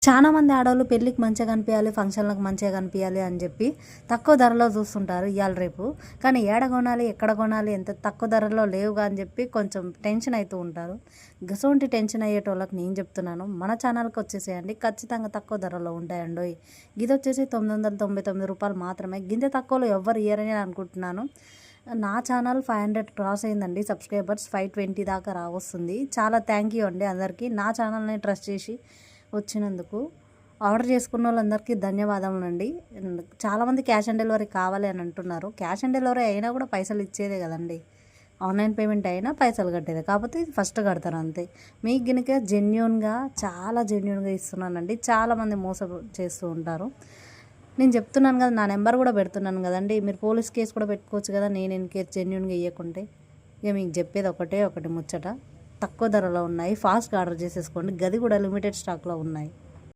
చాలామంది ఆడవాళ్ళు పెళ్ళికి మంచిగా కనిపించాలి, ఫంక్షన్లకు మంచిగా కనిపించాలి అని చెప్పి తక్కువ ధరలో చూస్తుంటారు ఇవాళ రేపు. కానీ ఏడ కొనాలి, ఎక్కడ కొనాలి, ఎంత తక్కువ ధరలో లేవుగా అని చెప్పి కొంచెం టెన్షన్ అవుతూ ఉంటారు. గసోంటి టెన్షన్ అయ్యేటోళ్ళకి నేను చెప్తున్నాను, మన ఛానల్కి వచ్చేసేయండి, ఖచ్చితంగా తక్కువ ధరలో ఉంటాయండి. ఇది వచ్చేసి 999 రూపాయలు మాత్రమే. గింత తక్కువలో ఎవ్వరు ఇయ్యరని అనుకుంటున్నాను. నా ఛానల్ 500 క్రాస్ అయిందండి, సబ్స్క్రైబర్స్ 520 దాకా రావస్తుంది. చాలా థ్యాంక్ యూ అండి అందరికీ నా ఛానల్ని ట్రస్ట్ చేసి వచ్చినందుకు. ఆర్డర్ చేసుకున్న వాళ్ళందరికీ ధన్యవాదములు అండి. చాలామంది క్యాష్ ఆన్ డెలివరీ కావాలి అని అంటున్నారు. క్యాష్ ఆన్ డెలివరీ అయినా కూడా పైసలు ఇచ్చేదే కదండి, ఆన్లైన్ పేమెంట్ అయినా పైసలు కట్టేది, కాకపోతే ఫస్ట్ కడతారు అంతే. మీకు గినక జెన్యున్గా, చాలా జెన్యున్గా ఇస్తున్నానండి. చాలామంది మోసం చేస్తూ ఉంటారు. నేను చెప్తున్నాను కదా, నా నెంబర్ కూడా పెడుతున్నాను కదండి, మీరు పోలీస్ కేసు కూడా పెట్టుకోవచ్చు కదా నేను ఇన్ కేసు జెన్యున్గా ఇవ్వకుంటే. ఇక మీకు చెప్పేది ఒకటి ముచ్చట, తక్కువ ధరలో ఉన్నాయి, ఫాస్ట్గా ఆర్డర్ చేసేసుకోండి. గది కూడా లిమిటెడ్ స్టాక్లో ఉన్నాయి.